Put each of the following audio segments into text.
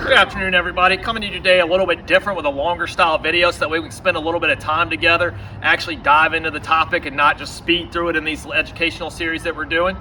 Good afternoon, everybody. Coming to you today a little bit different with a longer style video so that way we can spend a little bit of time together, actually dive into the topic and not just speed through it in these educational series that we're doing.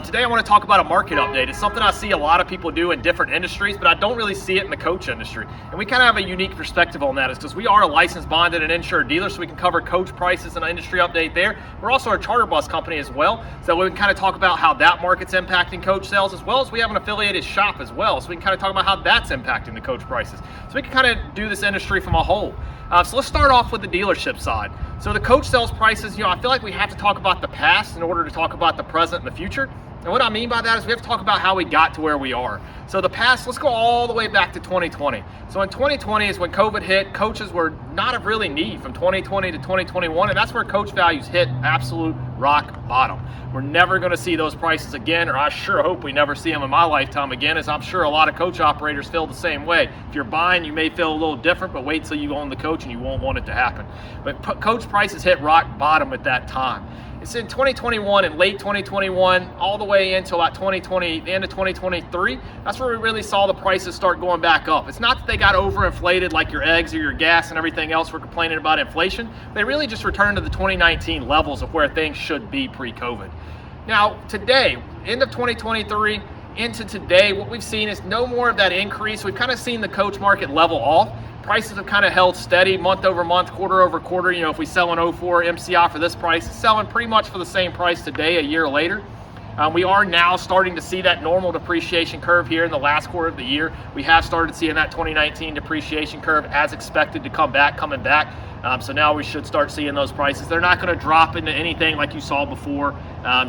Today I want to talk about a market update. It's something I see a lot of people do in different industries, but I don't really see it in the coach industry. And we kind of have a unique perspective on that. It's because we are a licensed, bonded, and insured dealer, so we can cover coach prices and an industry update there. We're also a charter bus company as well, so we can kind of talk about how that market's impacting coach sales, as well as we have an affiliated shop as well, so we can kind of talk about how that's impacting the coach prices. So we can kind of do this industry from a whole. So let's start off with the dealership side. So the coach sales prices, I feel like we have to talk about the past in order to talk about the present and the future. And what I mean by that is we have to talk about how we got to where we are. So the past, let's go all the way back to 2020. So in 2020 is when COVID hit. Coaches were not of really need from 2020 to 2021, and that's where coach values hit absolute rock bottom. We're never going to see those prices again, or I sure hope we never see them in my lifetime again, as I'm sure a lot of coach operators feel the same way. If you're buying, you may feel a little different, but wait till you own the coach and you won't want it to happen. But coach prices hit rock bottom at that time. It's in 2021 and late 2021 all the way into about 2020, the end of 2023. That's where we really saw the prices start going back up. It's not that they got overinflated like your eggs or your gas and everything else we're complaining about inflation. They really just returned to the 2019 levels of where things should be pre-COVID. Now today, end of 2023 into today, what we've seen is no more of that increase. We've kind of seen the coach market level off. Prices have kind of held steady month over month, quarter over quarter. If we sell an 04 MCI for this price, it's selling pretty much for the same price today, a year later. We are now starting to see that normal depreciation curve here in the last quarter of the year. We have started seeing that 2019 depreciation curve as expected to coming back. So now we should start seeing those prices. They're not going to drop into anything like you saw before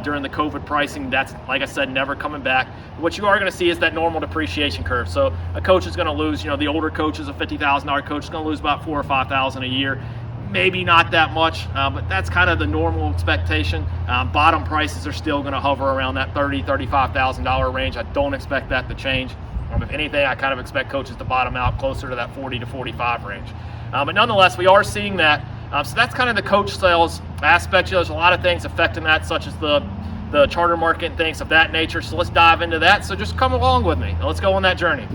during the COVID pricing. That's, like I said, never coming back. What you are going to see is that normal depreciation curve. So a coach is going to lose, the older coach is a $50,000 coach is going to lose about $4,000 or $5,000 a year. Maybe not that much, but that's kind of the normal expectation. Bottom prices are still going to hover around that $30,000, $35,000 range. I don't expect that to change. If anything, I kind of expect coaches to bottom out closer to that 40 to 45 range. But nonetheless, we are seeing that. So that's kind of the coach sales aspect. There's a lot of things affecting that, such as the charter market and things of that nature. So let's dive into that. So just come along with me. Let's go on that journey.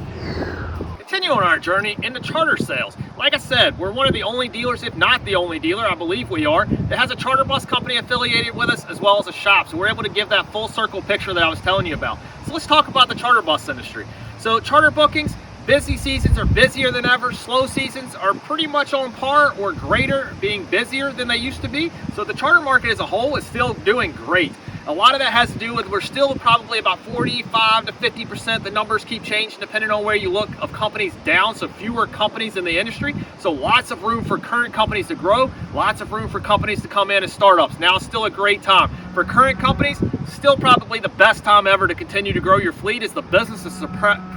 Continue on our journey into charter sales. Like I said, we're one of the only dealers, if not the only dealer, I believe we are, that has a charter bus company affiliated with us as well as a shop. So we're able to give that full circle picture that I was telling you about. So let's talk about the charter bus industry. So charter bookings, busy seasons are busier than ever. Slow seasons are pretty much on par or greater, being busier than they used to be. So the charter market as a whole is still doing great. A lot of that has to do with we're still probably about 45 to 50%. The numbers keep changing depending on where you look of companies down, so fewer companies in the industry. So lots of room for current companies to grow, lots of room for companies to come in as startups. Now it's still a great time. For current companies, still probably the best time ever to continue to grow your fleet, as the business is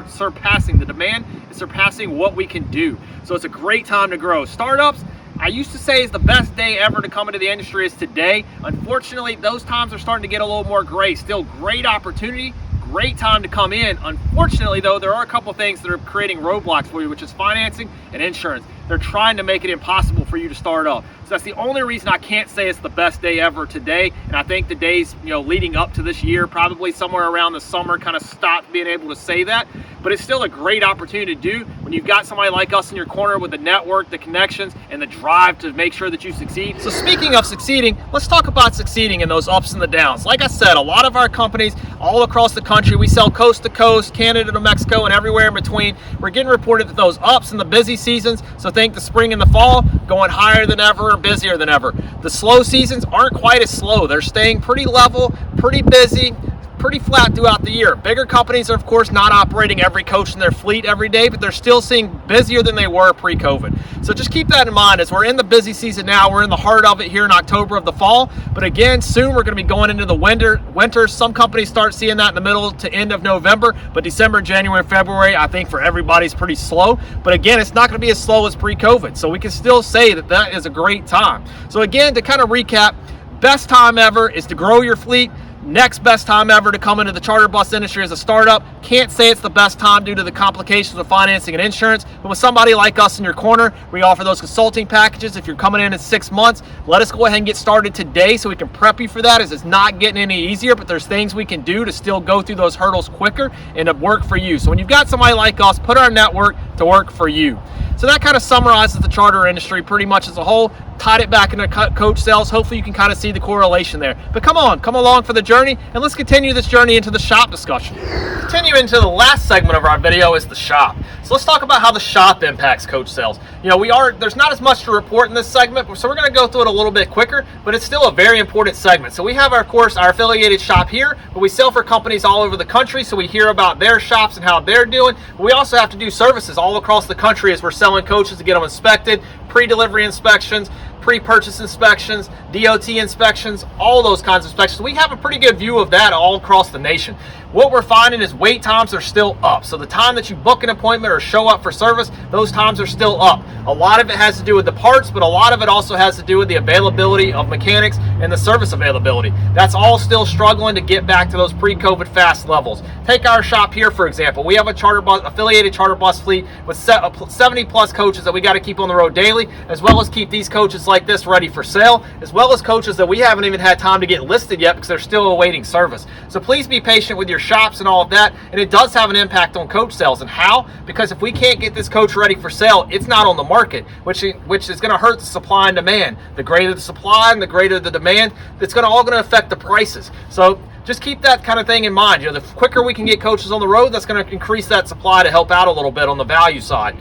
surpassing, the demand is surpassing what we can do. So it's a great time to grow. Startups, I used to say is the best day ever to come into the industry is today. Unfortunately, those times are starting to get a little more gray. Still great opportunity, great time to come in. Unfortunately, though, there are a couple things that are creating roadblocks for you, which is financing and insurance. They're trying to make it impossible for you to start up. So that's the only reason I can't say it's the best day ever today. And I think the days, leading up to this year, probably somewhere around the summer, kind of stopped being able to say that. But it's still a great opportunity to do when you've got somebody like us in your corner with the network, the connections, and the drive to make sure that you succeed. So speaking of succeeding, let's talk about succeeding in those ups and the downs. Like I said, a lot of our companies all across the country, we sell coast to coast, Canada to Mexico, and everywhere in between. We're getting reported that those ups in the busy seasons, so think the spring and the fall, going higher than ever and busier than ever. The slow seasons aren't quite as slow. They're staying pretty level, pretty busy, pretty flat throughout the year. Bigger companies are, of course, not operating every coach in their fleet every day, but they're still seeing busier than they were pre-COVID. So just keep that in mind as we're in the busy season now. We're in the heart of it here in October of the fall. But again, soon we're going to be going into the winter. Some companies start seeing that in the middle to end of November, but December, January, February, I think for everybody is pretty slow. But again, it's not going to be as slow as pre-COVID. So we can still say that that is a great time. So again, to kind of recap, best time ever is to grow your fleet. Next best time ever to come into the charter bus industry as a startup. Can't say it's the best time due to the complications of financing and insurance, but with somebody like us in your corner, we offer those consulting packages. If you're coming in 6 months, let us go ahead and get started today so we can prep you for that, as it's not getting any easier, but there's things we can do to still go through those hurdles quicker and to work for you. So when you've got somebody like us, put our network to work for you. So that kind of summarizes the charter industry pretty much as a whole. Tied it back into coach sales. Hopefully you can kind of see the correlation there. But come along for the journey, and let's continue this journey into the shop discussion. Continue into the last segment of our video is the shop. So let's talk about how the shop impacts coach sales. You know, there's not as much to report in this segment, so we're going to go through it a little bit quicker, but it's still a very important segment. So we have our affiliated shop here, but we sell for companies all over the country, so we hear about their shops and how they're doing. But we also have to do services all across the country as we're selling coaches to get them inspected, pre-delivery inspections, pre-purchase inspections, DOT inspections, all those kinds of inspections. We have a pretty good view of that all across the nation. What we're finding is wait times are still up. So the time that you book an appointment or show up for service, those times are still up. A lot of it has to do with the parts, but a lot of it also has to do with the availability of mechanics and the service availability. That's all still struggling to get back to those pre-COVID fast levels. Take our shop here, for example. We have a affiliated charter bus fleet with 70 plus coaches that we got to keep on the road daily, as well as keep these coaches like this ready for sale, as well as coaches that we haven't even had time to get listed yet because they're still awaiting service. So please be patient with your shops and all of that, and it does have an impact on coach sales. And how? Because if we can't get this coach ready for sale, it's not on the market, which is going to hurt the supply and demand. The greater the supply and the greater the demand, it's all going to affect the prices. So just keep that kind of thing in mind. You know, the quicker we can get coaches on the road, that's going to increase that supply to help out a little bit on the value side.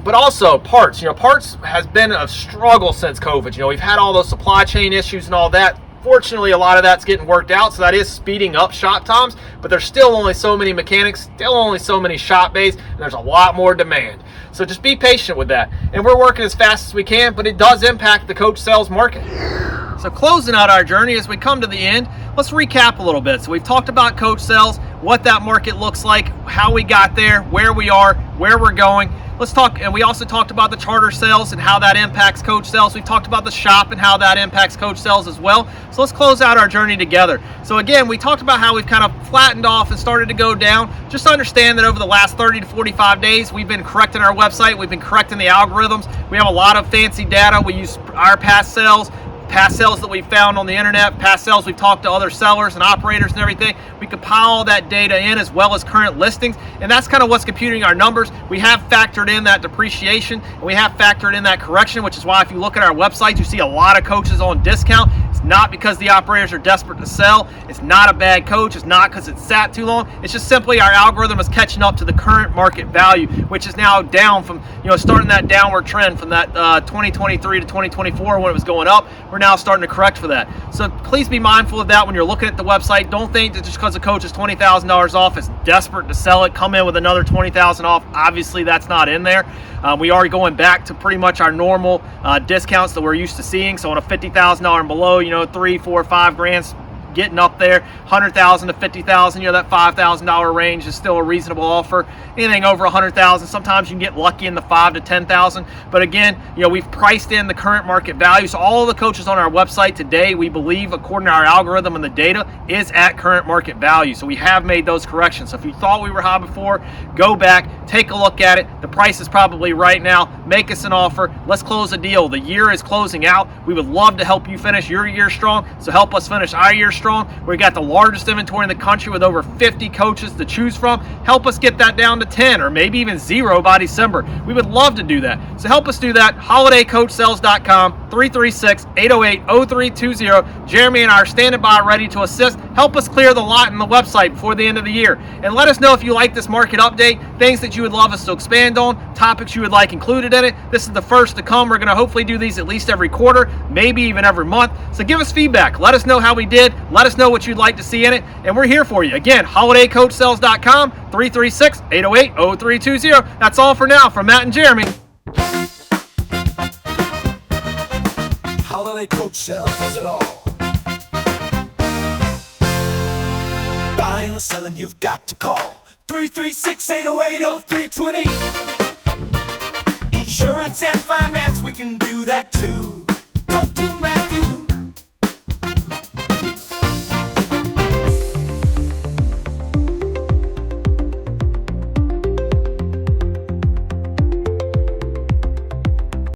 But also parts. You know, parts has been a struggle since COVID. You know, we've had all those supply chain issues and all that. Fortunately, a lot of that's getting worked out, so that is speeding up shop times, but there's still only so many mechanics, still only so many shop bays, and there's a lot more demand. So just be patient with that. And we're working as fast as we can, but it does impact the coach sales market. So closing out our journey as we come to the end, let's recap a little bit. So we've talked about coach sales, what that market looks like, how we got there, where we are, where we're going. Let's talk, and we also talked about the charter sales and how that impacts coach sales. We've talked about the shop and how that impacts coach sales as well. So let's close out our journey together. So again, we talked about how we've kind of flattened off and started to go down. Just understand that over the last 30 to 45 days, we've been correcting our website. We've been correcting the algorithms. We have a lot of fancy data. We use our past sales that we've found on the internet, past sales we've talked to other sellers and operators and everything. We compile all that data in as well as current listings, and that's kind of what's computing our numbers. We have factored in that depreciation, and we have factored in that correction, which is why if you look at our website, you see a lot of coaches on discount. It's not because the operators are desperate to sell. It's not a bad coach. It's not because it's sat too long. It's just simply our algorithm is catching up to the current market value, which is now down from, starting that downward trend from that 2023 to 2024 when it was going up. We're now starting to correct for that. So please be mindful of that when you're looking at the website. Don't think that just because a coach is $20,000 off, it's desperate to sell it, come in with another $20,000 off. Obviously, that's not in there. We are going back to pretty much our normal discounts that we're used to seeing. So on a $50,000 and below, 3, 4, 5 grand, getting up there, $100,000 to $50,000, that $5,000 range is still a reasonable offer. Anything over $100,000, sometimes you can get lucky in the $5,000 to $10,000. But again, we've priced in the current market value. So all of the coaches on our website today, we believe, according to our algorithm and the data, is at current market value. So we have made those corrections. So if you thought we were high before, go back, take a look at it. The price is probably right now. Make us an offer. Let's close a deal. The year is closing out. We would love to help you finish your year strong. So help us finish our year strong. We got the largest inventory in the country with over 50 coaches to choose from. Help us get that down to 10 or maybe even 0 by December. We would love to do that. So help us do that. HolidayCoachSales.com, 336-808-0320. Jeremy and I are standing by ready to assist. Help us clear the lot in the website before the end of the year. And let us know if you like this market update, things that you would love us to expand on, topics you would like included in it. This is the first to come. We're going to hopefully do these at least every quarter, maybe even every month. So give us feedback. Let us know how we did. Let us know what you'd like to see in it, and we're here for you. Again, HolidayCoachSales.com, 336-808-0320. That's all for now from Matt and Jeremy. Holiday Coach Sales does it all. Buying or selling, you've got to call 336-808-0320. Insurance and finance, we can do that too.